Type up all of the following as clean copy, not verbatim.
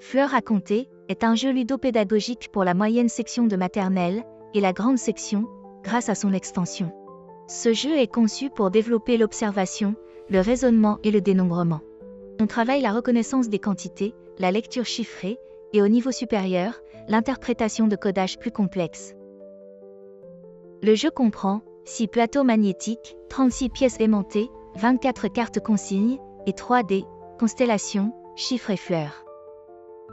Fleurs à compter est un jeu ludopédagogique pour la moyenne section de maternelle et la grande section, grâce à son extension. Ce jeu est conçu pour développer l'observation, le raisonnement et le dénombrement. On travaille la reconnaissance des quantités, la lecture chiffrée, et au niveau supérieur, l'interprétation de codages plus complexes. Le jeu comprend 6 plateaux magnétiques, 36 pièces aimantées, 24 cartes consignes, et 3D, constellations, chiffres et fleurs.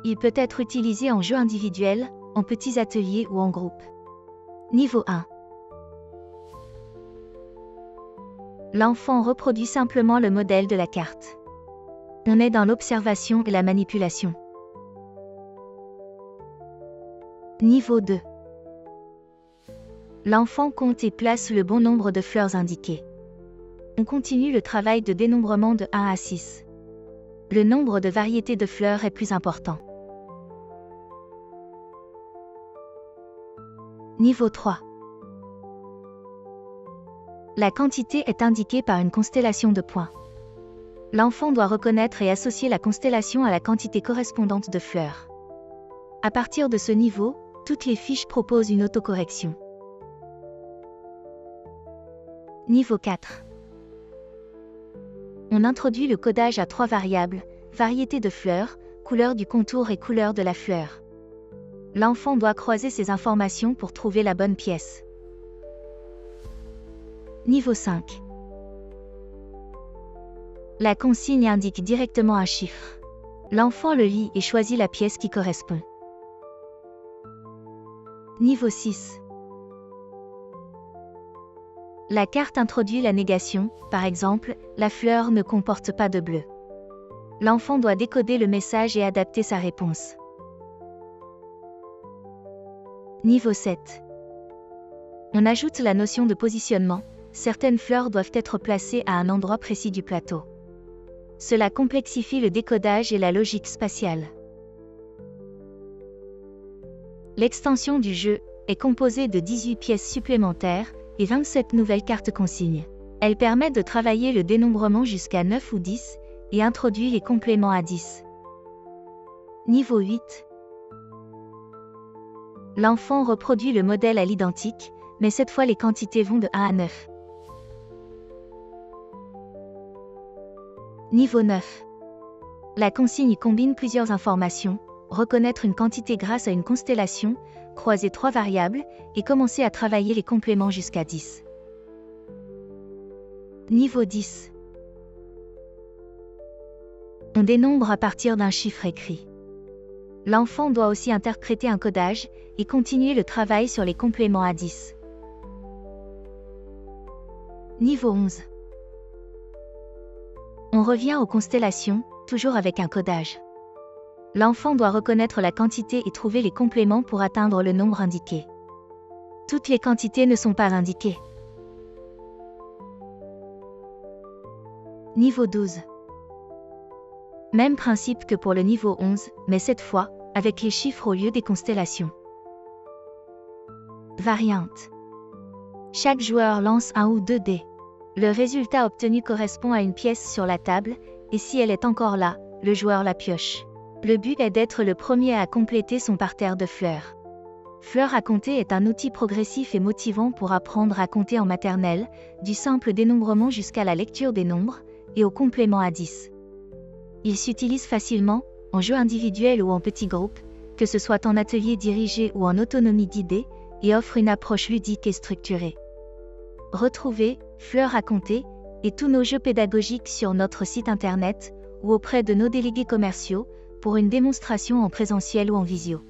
Il peut être utilisé en jeu individuel, en petits ateliers ou en groupe. Niveau 1. L'enfant reproduit simplement le modèle de la carte. On est dans l'observation et la manipulation. Niveau 2. L'enfant compte et place le bon nombre de fleurs indiquées. On continue le travail de dénombrement de 1 à 6. Le nombre de variétés de fleurs est plus important. Niveau 3. La quantité est indiquée par une constellation de points. L'enfant doit reconnaître et associer la constellation à la quantité correspondante de fleurs. À partir de ce niveau, toutes les fiches proposent une autocorrection. Niveau 4. On introduit le codage à 3 variables, variété de fleurs, couleur du contour et couleur de la fleur. L'enfant doit croiser ces informations pour trouver la bonne pièce. Niveau 5. La consigne indique directement un chiffre. L'enfant le lit et choisit la pièce qui correspond. Niveau 6. La carte introduit la négation, par exemple, la fleur ne comporte pas de bleu. L'enfant doit décoder le message et adapter sa réponse. Niveau 7. On ajoute la notion de positionnement. Certaines fleurs doivent être placées à un endroit précis du plateau. Cela complexifie le décodage et la logique spatiale. L'extension du jeu est composée de 18 pièces supplémentaires et 27 nouvelles cartes consignes. Elle permet de travailler le dénombrement jusqu'à 9 ou 10 et introduit les compléments à 10. Niveau 8. L'enfant reproduit le modèle à l'identique, mais cette fois les quantités vont de 1 à 9. Niveau 9. La consigne combine plusieurs informations, reconnaître une quantité grâce à une constellation, croiser 3 variables, et commencer à travailler les compléments jusqu'à 10. Niveau 10. On dénombre à partir d'un chiffre écrit. L'enfant doit aussi interpréter un codage, et continuer le travail sur les compléments à 10. Niveau 11. On revient aux constellations, toujours avec un codage. L'enfant doit reconnaître la quantité et trouver les compléments pour atteindre le nombre indiqué. Toutes les quantités ne sont pas indiquées. Niveau 12. Même principe que pour le niveau 11, mais cette fois, avec les chiffres au lieu des constellations. Variante. Chaque joueur lance 1 ou 2 dés. Le résultat obtenu correspond à une pièce sur la table, et si elle est encore là, le joueur la pioche. Le but est d'être le premier à compléter son parterre de fleurs. Fleurs à compter est un outil progressif et motivant pour apprendre à compter en maternelle, du simple dénombrement jusqu'à la lecture des nombres, et au complément à 10. Il s'utilise facilement, en jeu individuel ou en petits groupes, que ce soit en atelier dirigé ou en autonomie d'idées, et offre une approche ludique et structurée. Retrouvez Fleurs à compter et tous nos jeux pédagogiques sur notre site internet ou auprès de nos délégués commerciaux pour une démonstration en présentiel ou en visio.